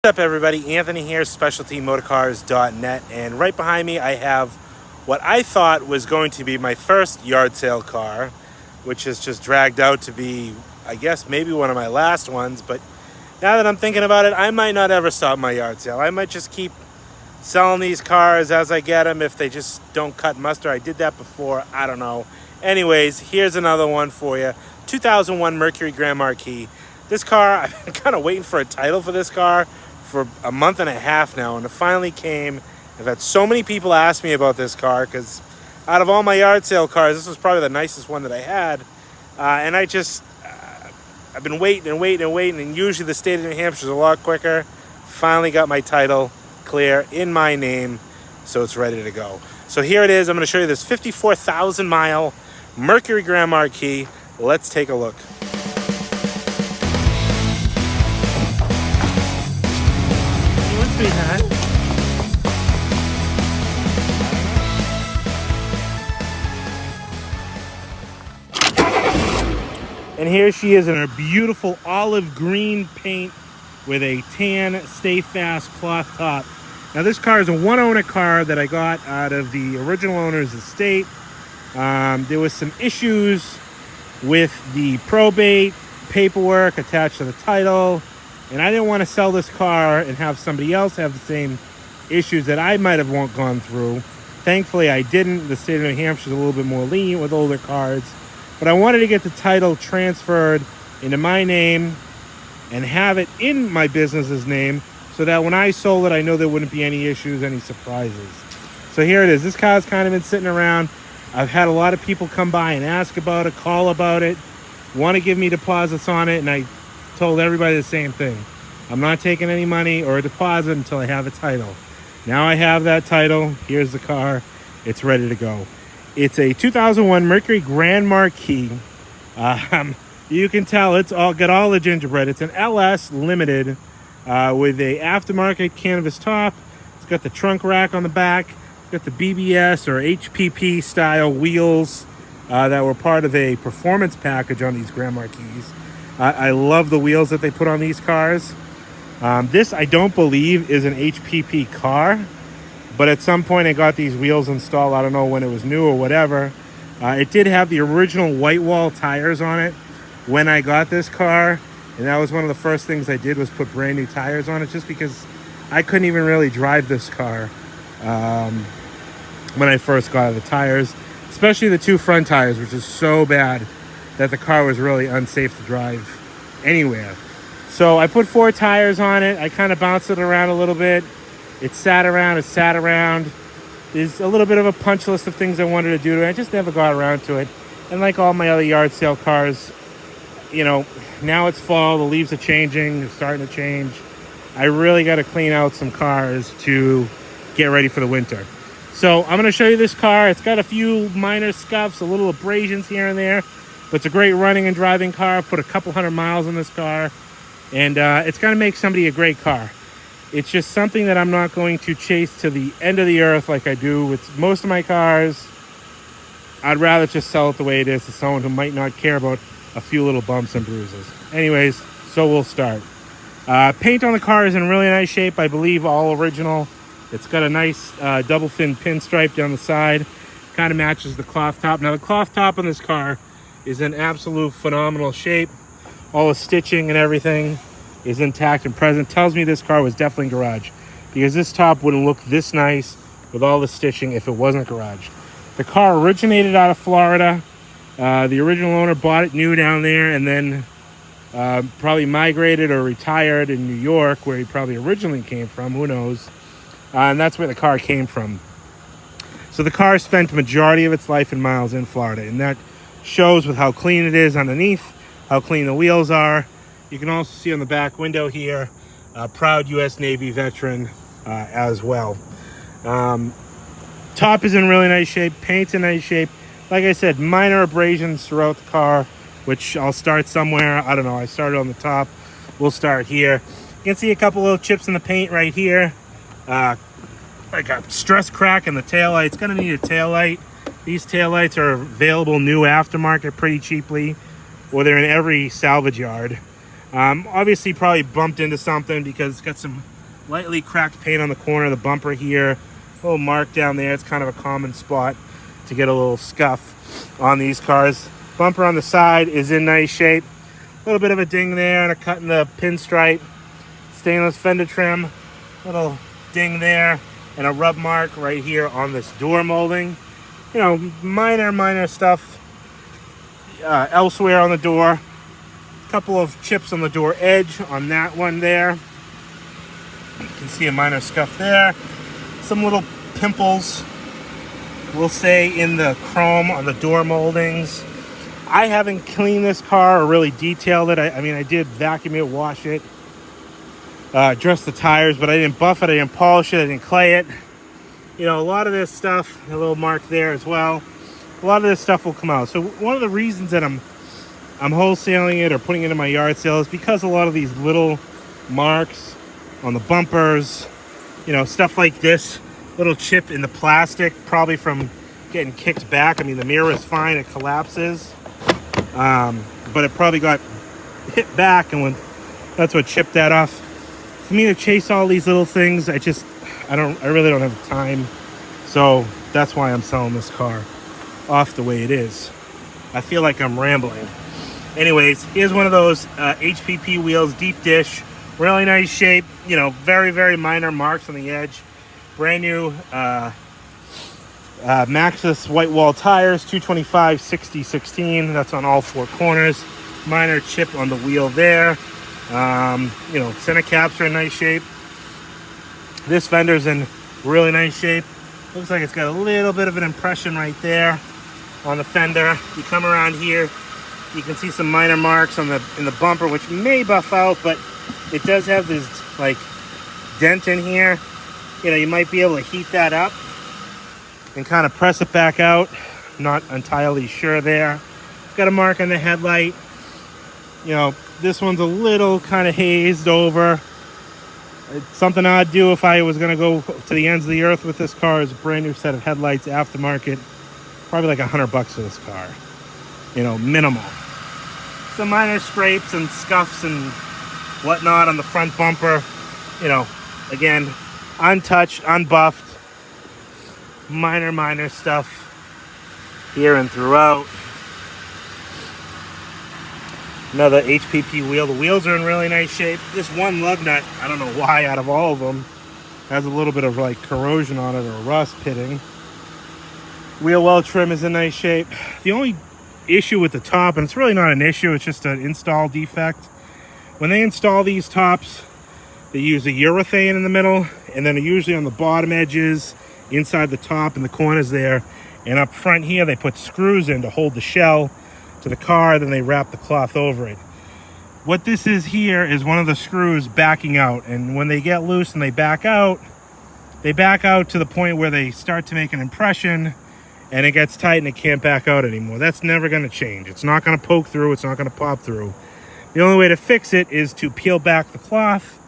What's up, everybody? Anthony here, specialtymotorcars.net, and right behind me I have what I thought was going to be my first yard sale car, which is just dragged out to be, I guess, maybe one of my last ones. But now that I'm thinking about it, I might not ever stop my yard sale. I might just keep selling these cars as I get them if they just don't cut muster. I did that before. I don't know. Anyways, here's another one for you. 2001 Mercury Grand Marquis. This car, I've been kind of waiting for a title for this car for a month and a half now, and it finally came. I've had so many people ask me about this car because out of all my yard sale cars, this was probably the nicest one that I had. And I've been waiting, and usually the state of New Hampshire is a lot quicker. Finally got my title clear in my name, so it's ready to go. So here it is. I'm going to show you this 54,000 mile Mercury Grand Marquis. Let's take a look. And here she is in her beautiful olive green paint with a tan Stay Fast cloth top. Now this car is a one-owner car that I got out of the original owner's estate. There was some issues with the probate paperwork attached to the title, and I didn't want to sell this car and have somebody else have the same issues that I might have gone through. Thankfully, I didn't. The state of New Hampshire is a little bit more lenient with older cars. But I wanted to get the title transferred into my name and have it in my business's name so that when I sold it, I know there wouldn't be any issues, any surprises. So here it is. This car's kind of been sitting around. I've had a lot of people come by and ask about it, call about it, want to give me deposits on it, and I told everybody the same thing. I'm not taking any money or a deposit until I have a title. Now I have that title. Here's the car. It's ready to go. It's a 2001 Mercury Grand Marquis. You can tell it's got all the gingerbread. It's an LS Limited with a aftermarket canvas top. It's got the trunk rack on the back. It's got the BBS or HPP style wheels that were part of a performance package on these Grand Marquis. I love the wheels that they put on these cars. This, I don't believe, is an HPP car. But at some point I got these wheels installed. I don't know when it was new or whatever. It did have the original white wall tires on it when I got this car. And that was one of the first things I did, was put brand new tires on it, just because I couldn't even really drive this car when I first got the tires. Especially the two front tires, which is so bad that the car was really unsafe to drive anywhere. So I put 4 tires on it. I kind of bounced it around a little bit. It sat around. There's a little bit of a punch list of things I wanted to do to it. I just never got around to it. And like all my other yard sale cars, you know, now it's fall, the leaves are changing, they're starting to change. I really got to clean out some cars to get ready for the winter. So I'm going to show you this car. It's got a few minor scuffs, a little abrasions here and there, but it's a great running and driving car. I've put a couple hundred miles on this car, and it's going to make somebody a great car. It's just something that I'm not going to chase to the end of the earth like I do with most of my cars. I'd rather just sell it the way it is to someone who might not care about a few little bumps and bruises. Anyways, so we'll start. Paint on the car is in really nice shape. I believe all original. It's got a nice double thin pinstripe down the side. Kind of matches the cloth top. Now the cloth top on this car is in absolute phenomenal shape. All the stitching and everything is intact and present. Tells me this car was definitely garage, because this top wouldn't look this nice with all the stitching if it wasn't garage. The car originated out of Florida. The original owner bought it new down there, and then probably migrated or retired in New York, where he probably originally came from, who knows. And that's where the car came from. So the car spent the majority of its life in miles in Florida, and that shows with how clean it is underneath, how clean the wheels are. You can also see on the back window here, a proud U.S. Navy veteran as well. Top is in really nice shape. Paint's in nice shape. Like I said, minor abrasions throughout the car, which I'll start somewhere. I don't know. I started on the top. We'll start here. You can see a couple little chips in the paint right here. Like a stress crack in the taillight. It's going to need a taillight. These taillights are available new aftermarket pretty cheaply, or they're in every salvage yard. Obviously probably bumped into something because it's got some lightly cracked paint on the corner of the bumper here. A little mark down there. It's kind of a common spot to get a little scuff on these cars. Bumper on the side is in nice shape. A little bit of a ding there and a cut in the pinstripe. Stainless fender trim. Little ding there and a rub mark right here on this door molding. You know, minor stuff elsewhere on the door. A couple of chips on the door edge on that one there. You can see a minor scuff there. Some little pimples, we'll say, in the chrome on the door moldings. I haven't cleaned this car or really detailed it. I mean, I did vacuum it, wash it, dress the tires, but I didn't buff it, I didn't polish it, I didn't clay it. You know, a lot of this stuff, a little mark there as well. A lot of this stuff will come out. So one of the reasons that I'm wholesaling it or putting it in my yard sale is because a lot of these little marks on the bumpers, you know, stuff like this, little chip in the plastic, probably from getting kicked back. I mean, the mirror is fine, it collapses, but it probably got hit back, and when that's what chipped that off. For me to chase all these little things, I really don't have time. So that's why I'm selling this car off the way it is. I feel like I'm rambling. Anyways, here's one of those HPP wheels, deep dish, really nice shape. You know, very minor marks on the edge. Brand new Maxxis white wall tires, 225 60 16. That's on all four corners. Minor chip on the wheel there. You know, center caps are in nice shape. This fender's in really nice shape. Looks like it's got a little bit of an impression right there on the fender. You come around here, you can see some minor marks on in the bumper, which may buff out, but it does have this like dent in here. You know, you might be able to heat that up and kind of press it back out. Not entirely sure there. It's got a mark on the headlight. You know, this one's a little kind of hazed over. It's something I'd do if I was going to go to the ends of the earth with this car. Is a brand new set of headlights, aftermarket. Probably like $100 for this car. You know, minimal. Some minor scrapes and scuffs and whatnot on the front bumper. You know, again, untouched, unbuffed. Minor stuff here and throughout. Another HPP wheel. The wheels are in really nice shape. This one lug nut, I don't know why, out of all of them, has a little bit of like corrosion on it or rust pitting. Wheel well trim is in nice shape. The only issue with the top, and it's really not an issue, it's just an install defect. When they install these tops, they use a urethane in the middle, and then usually on the bottom edges, inside the top and the corners there, and up front here, they put screws in to hold the shell to the car, then they wrap the cloth over it. What this is here is one of the screws backing out, and when they get loose and they back out to the point where they start to make an impression and it gets tight and it can't back out anymore. That's never going to change. It's not going to poke through, it's not going to pop through. The only way to fix it is to peel back the cloth,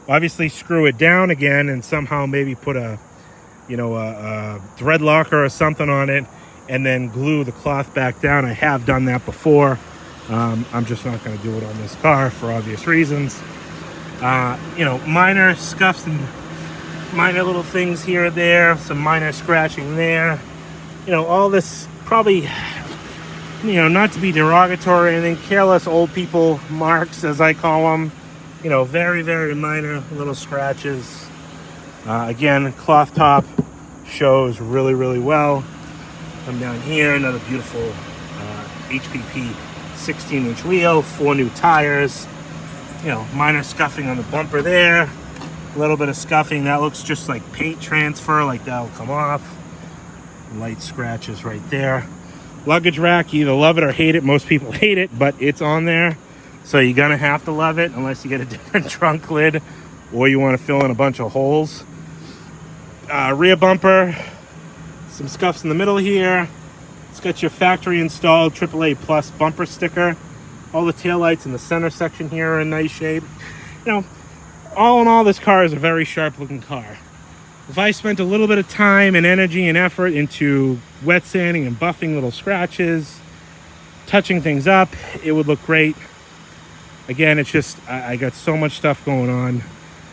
obviously screw it down again, and somehow maybe put a thread locker or something on it, and then glue the cloth back down. I have done that before. I'm just not going to do it on this car for obvious reasons. You know, minor scuffs and minor little things here or there, some minor scratching there. You know, all this probably, you know, not to be derogatory or anything, careless old people marks, as I call them. You know, very minor little scratches. Again, cloth top shows really well. Come down here, another beautiful HPP 16-inch wheel, 4 new tires. You know, minor scuffing on the bumper there. A little bit of scuffing. That looks just like paint transfer, like that'll come off. Light scratches right there. Luggage rack, you either love it or hate it. Most people hate it, but it's on there. So you're gonna have to love it unless you get a different trunk lid or you want to fill in a bunch of holes. Rear bumper, some scuffs in the middle here. It's got your factory installed AAA Plus bumper sticker. All the taillights in the center section here are in nice shape. You know, all in all, this car is a very sharp looking car. If I spent a little bit of time and energy and effort into wet sanding and buffing little scratches, touching things up, it would look great. Again, it's just, I got so much stuff going on.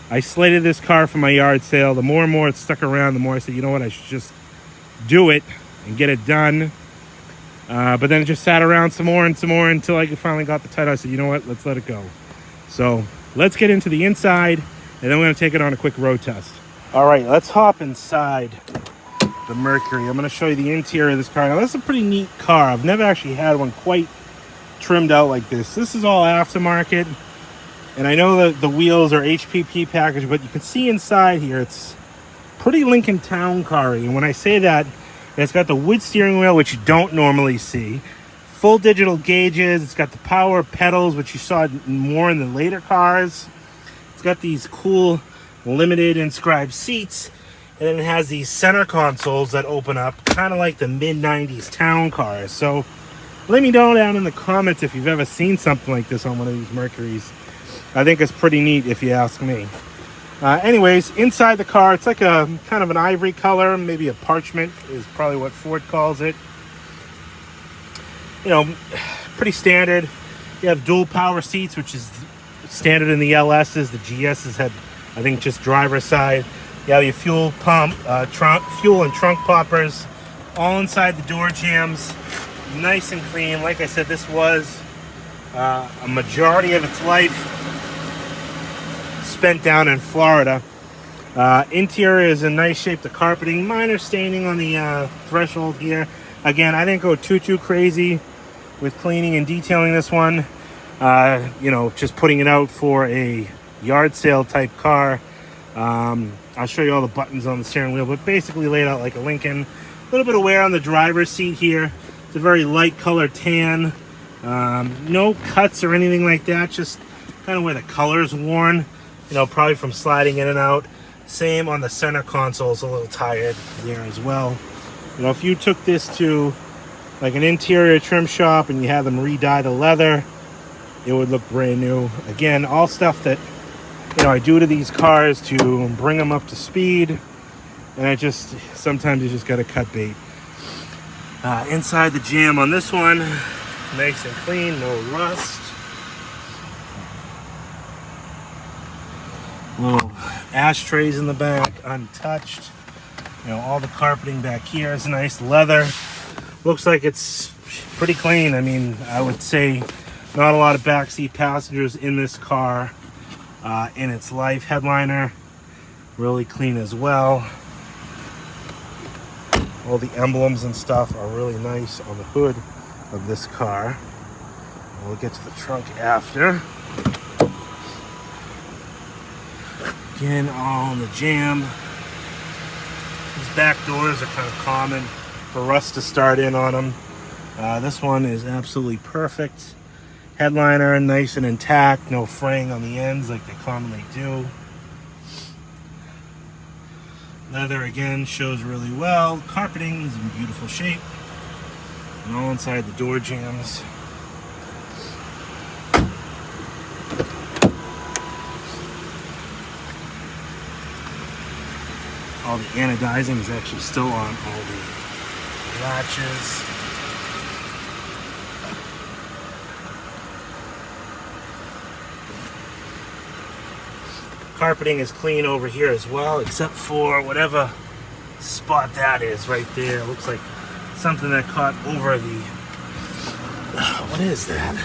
I slated this car for my yard sale. The more and more it stuck around, the more I said, you know what, I should just do it and get it done. But then it just sat around some more until I finally got the title. I said, you know what, let's let it go. So let's get into the inside, and then we're going to take it on a quick road test. All right, let's hop inside the Mercury. I'm going to show you the interior of this car. Now, this is a pretty neat car. I've never actually had one quite trimmed out like this. This is all aftermarket, and I know that the wheels are HPP package, but you can see inside here, it's pretty Lincoln Town car-y. And when I say that, it's got the wood steering wheel, which you don't normally see. Full digital gauges. It's got the power pedals, which you saw more in the later cars. It's got these cool limited inscribed seats. And then it has these center consoles that open up, kind of like the mid-90s town cars. So let me know down in the comments if you've ever seen something like this on one of these Mercurys. I think it's pretty neat if you ask me. Anyways, inside the car, it's like a kind of an ivory color, maybe a parchment is probably what Ford calls it. You know, pretty standard. You have dual power seats, which is standard in the LSs. The GSs had, I think, just driver's side. You have your fuel pump, fuel and trunk poppers, all inside the door jambs, nice and clean. Like I said, this was a majority of its life spent down in Florida. Interior is in nice shape. The carpeting, minor staining on the threshold here. Again, I didn't go too crazy with cleaning and detailing this one. You know, just putting it out for a yard sale type car. I'll show you all the buttons on the steering wheel, but basically laid out like a Lincoln. A little bit of wear on the driver's seat here. It's a very light color tan. No cuts or anything like that, just kind of where the color's worn. You know, probably from sliding in and out. Same on the center console, it's a little tired there as well. You know, if you took this to like an interior trim shop and you had them re-dye the leather, it would look brand new. Again, all stuff that, you know, I do to these cars to bring them up to speed. And I just, sometimes you just got to cut bait. Inside the jam on this one, nice and clean, no rust. Little ashtrays in the back, untouched. You know, all the carpeting back here is nice leather. Looks like it's pretty clean. I mean, I would say not a lot of backseat passengers in this car in its life. Headliner, really clean as well. All the emblems and stuff are really nice on the hood of this car. We'll get to the trunk after. Again, all in the jam. These back doors are kind of common for rust to start in on them. This one is absolutely perfect. Headliner, nice and intact. No fraying on the ends like they commonly do. Leather, again, shows really well. Carpeting is in beautiful shape. And all inside the door jams. All the anodizing is actually still on all the latches. Carpeting is clean over here as well, except for whatever spot that is right there. It looks like something that caught over the... what is that?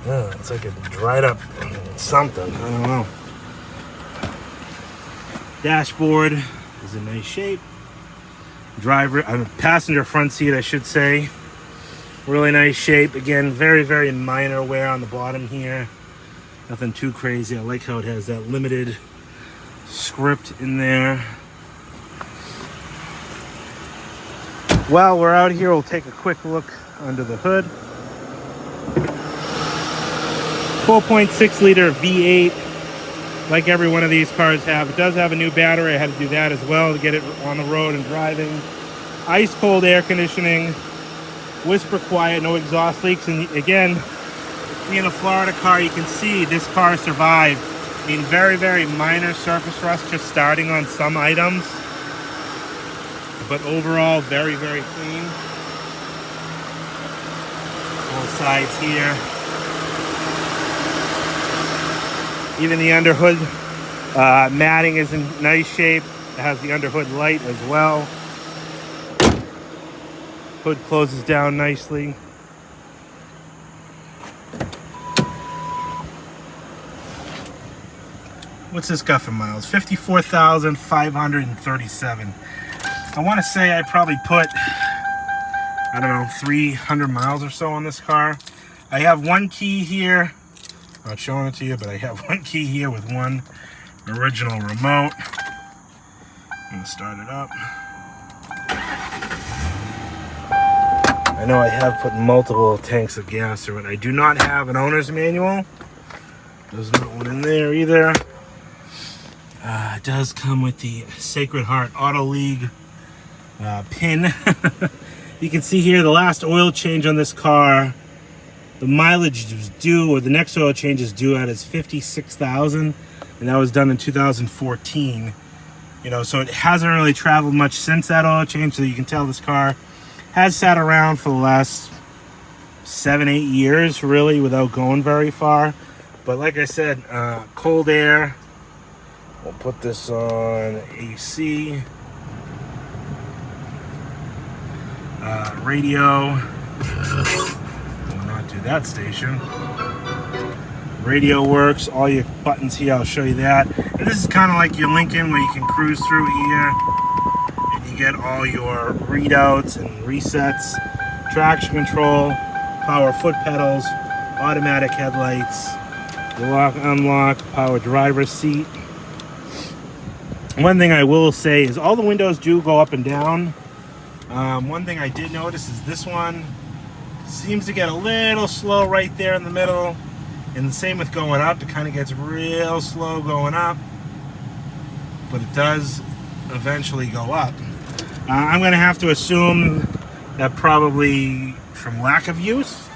Oh, it's like a dried up something. I don't know. Dashboard is in nice shape. Passenger front seat, I should say. Really nice shape. Again, very minor wear on the bottom here. Nothing too crazy. I like how it has that limited script in there. While we're out here, we'll take a quick look under the hood. 4.6 liter V8. Like every one of these cars have. It does have a new battery. I had to do that as well to get it on the road and driving. Ice cold air conditioning. Whisper quiet, no exhaust leaks. And again, being a Florida car, you can see this car survived. I mean, very minor surface rust just starting on some items. But overall, very clean. Both sides here. Even the underhood matting is in nice shape. It has the underhood light as well. Hood closes down nicely. What's this got for miles? 54,537. I want to say I probably put, I don't know, 300 miles or so on this car. I have one key here. I'm not showing it to you, but I have one key here with one original remote. I'm going to start it up. I know I have put multiple tanks of gas through it. I do not have an owner's manual. There's not one in there either. It does come with the Sacred Heart Auto League pin. You can see here the last oil change on this car, the mileage was due, or the next oil change is due at is 56,000, and that was done in 2014. You know, so it hasn't really traveled much since that oil change, so you can tell this car has sat around for the last 7-8 years really without going very far. But like I said, cold air. We'll put this on AC. Radio. Will not do that station. Radio works. All your buttons here, I'll show you that. And this is kind of like your Lincoln where you can cruise through here and you get all your readouts and resets. Traction control, power foot pedals, automatic headlights, lock, unlock, power driver's seat. One thing I will say is all the windows do go up and down. One thing I did notice is this one seems to get a little slow right there in the middle. And the same with going up. It kind of gets real slow going up. But it does eventually go up. I'm going to have to assume that probably from lack of use.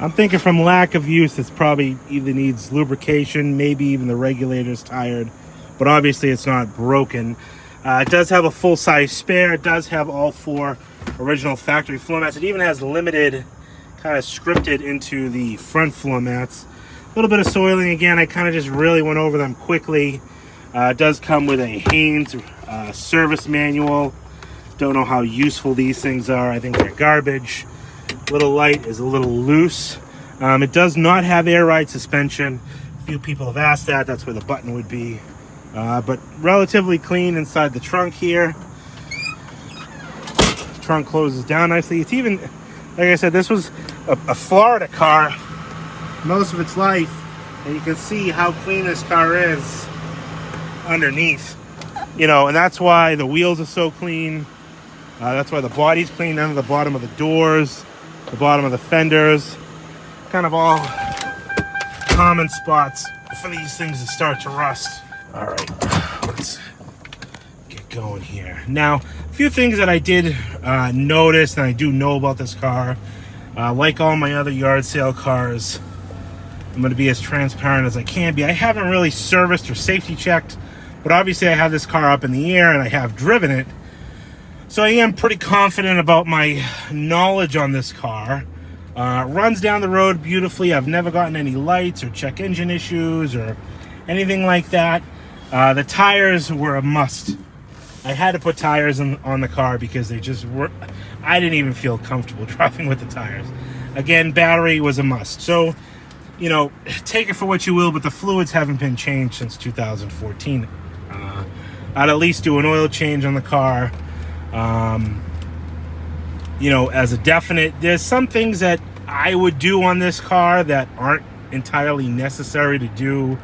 I'm thinking from lack of use, it's probably either needs lubrication, maybe even the regulator's tired. But obviously it's not broken. It does have a full-size spare. It does have all 4 original factory floor mats. It even has limited, kind of scripted into the front floor mats. A little bit of soiling again. I kind of just really went over them quickly. It does come with a Haynes service manual. Don't know how useful these things are. I think they're garbage. Little light is a little loose. It does not have air ride suspension. A few people have asked that. That's where the button would be. But relatively clean inside the trunk here. The trunk closes down nicely. It's even, like I said, this was a Florida car most of its life, and you can see how clean this car is underneath. You know, and that's why the wheels are so clean. That's why the body's clean down to the bottom of the doors, the bottom of the fenders. Kind of all common spots for these things to start to rust. All right, let's get going here. Now, a few things that I did notice and I do know about this car. Like all my other yard sale cars, I'm going to be as transparent as I can be. I haven't really serviced or safety checked, but obviously I have this car up in the air and I have driven it. So I am pretty confident about my knowledge on this car. Runs down the road beautifully. I've never gotten any lights or check engine issues or anything like that. The tires were a must. I had to put tires on the car because they just were. I didn't even feel comfortable driving with the tires. Again, battery was a must. So, you know, take it for what you will, but the fluids haven't been changed since 2014. I'd at least do an oil change on the car. You know, as a definite, there's some things that I would do on this car that aren't entirely necessary to do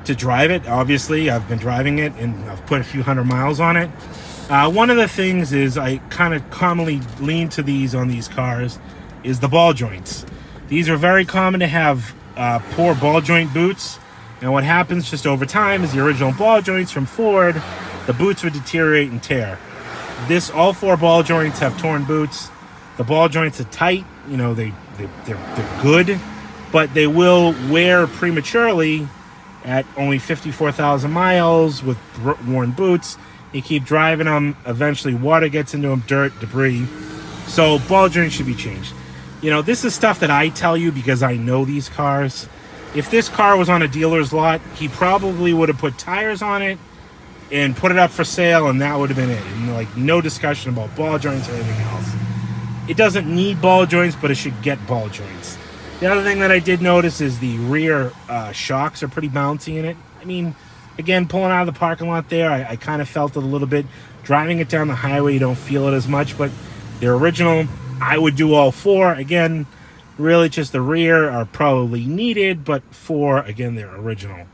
to drive it. Obviously, I've been driving it and I've put a few hundred miles on it. One of the things is I kind of commonly lean to these on these cars is the ball joints. These are very common to have poor ball joint boots. And what happens just over time is the original ball joints from Ford, the boots would deteriorate and tear. All 4 ball joints have torn boots. The ball joints are tight. You know, they're good, but they will wear prematurely at only 54,000 miles with worn boots. You keep driving them, eventually water gets into them, dirt, debris. So ball joints should be changed. You know, this is stuff that I tell you because I know these cars. If this car was on a dealer's lot, he probably would have put tires on it and put it up for sale, and that would have been it. And like no discussion about ball joints or anything else. It doesn't need ball joints, but it should get ball joints. The other thing that I did notice is the rear shocks are pretty bouncy in it. I mean, again, pulling out of the parking lot there, I kind of felt it a little bit. Driving it down the highway, you don't feel it as much, but they're original. I would do all four. Again, really just the rear are probably needed, but four, again, they're original.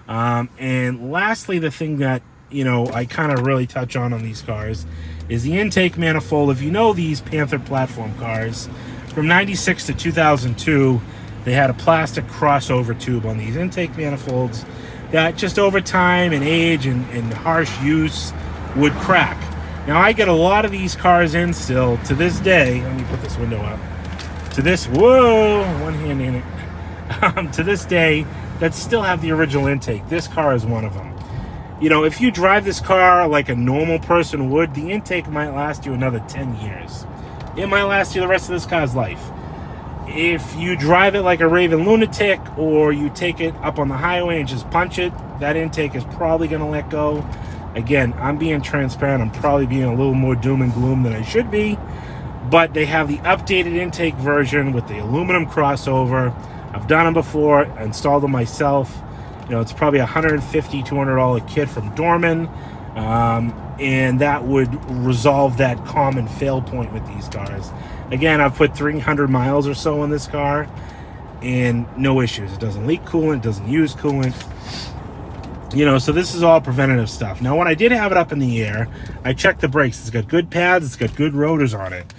And lastly, the thing that, you know, I kind of really touch on these cars is the intake manifold. If you know these Panther platform cars, from 96 to 2002, they had a plastic crossover tube on these intake manifolds that just over time and age and harsh use would crack. Now, I get a lot of these cars in still to this day. Let me put this window up. To this, whoa, one hand in it. To this day, that still have the original intake. This car is one of them. You know, if you drive this car like a normal person would, the intake might last you another 10 years. It might last you the rest of this car's life. If you drive it like a raving lunatic, or you take it up on the highway and just punch it, that intake is probably going to let go. Again, I'm being transparent. I'm probably being a little more doom and gloom than I should be. But they have the updated intake version with the aluminum crossover. I've done them before, installed them myself. You know, it's probably $150, $200 kit from Dorman. And that would resolve that common fail point with these cars. Again, I've put 300 miles or so on this car, and no issues. It doesn't leak coolant, it doesn't use coolant. You know, so this is all preventative stuff. Now, when I did have it up in the air, I checked the brakes. It's got good pads, it's got good rotors on it.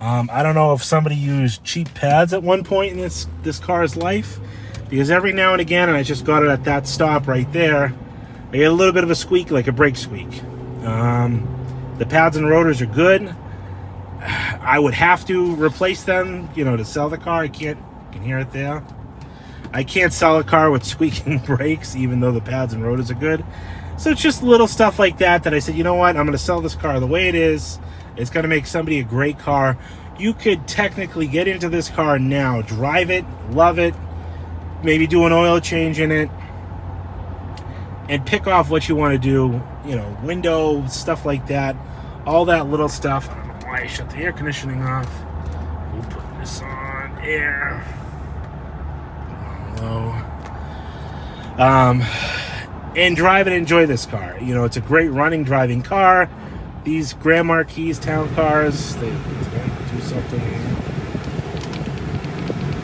I don't know if somebody used cheap pads at one point in this car's life, because every now and again, and I just got it at that stop right there, I get a little bit of a squeak, like a brake squeak. The pads and rotors are good. I would have to replace them, you know, to sell the car. I can't, you can hear it there. I can't sell a car with squeaking brakes, even though the pads and rotors are good. So it's just little stuff like that that I said, you know what, I'm going to sell this car the way it is. It's going to make somebody a great car. You could technically get into this car now, drive it, love it, maybe do an oil change in it, and pick off what you want to do, you know, window, stuff like that, all that little stuff. I don't know why I shut the air conditioning off. We'll put this on air. Low. And drive and enjoy this car. You know, it's a great running, driving car. These Grand Marquis town cars, they do something.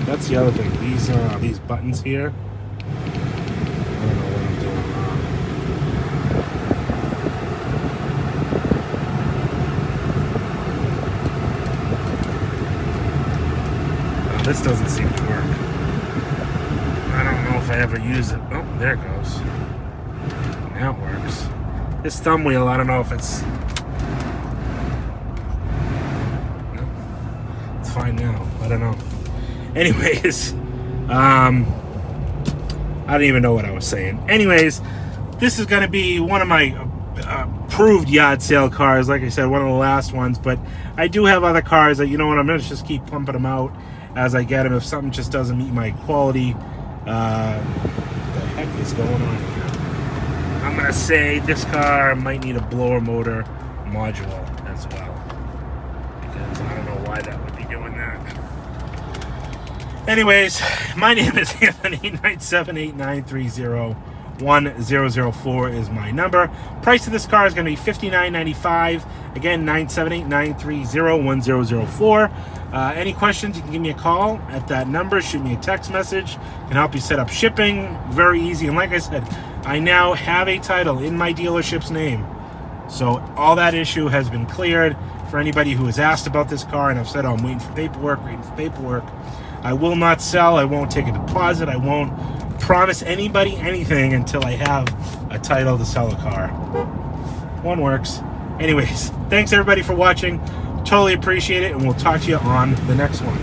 That's the other thing. These buttons here. I don't know what I'm doing. Oh, this doesn't seem to work. I don't know if I ever use it. Oh, there it goes. Now it works. This thumb wheel, I don't know if it's... No, it's fine now. I don't know. Anyways, I don't even know what I was saying. Anyways, this is going to be one of my approved yard sale cars. Like I said, one of the last ones. But I do have other cars that, you know what, I'm going to just keep pumping them out as I get them. If something just doesn't meet my quality, what the heck is going on here? I'm going to say this car might need a blower motor module as well. Because I don't know why that would be doing that. Anyways, my name is Anthony. 978-930-1004 is my number. Price of this car is going to be $59.95. Again, 978-930-1004. Any questions, you can give me a call at that number. Shoot me a text message. Can help you set up shipping. Very easy. And like I said, I now have a title in my dealership's name. So all that issue has been cleared. For anybody who has asked about this car, and I've said, oh, I'm waiting for paperwork. I will not sell. I won't take a deposit. I won't promise anybody anything until I have a title to sell a car. One works. Anyways, thanks everybody for watching. Totally appreciate it, and we'll talk to you on the next one.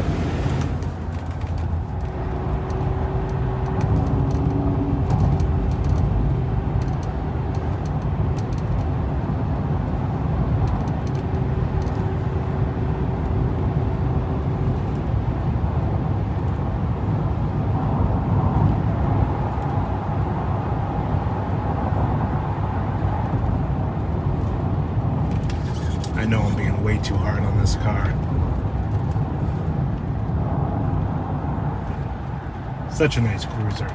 I know I'm being way too hard on this car. Such a nice cruiser.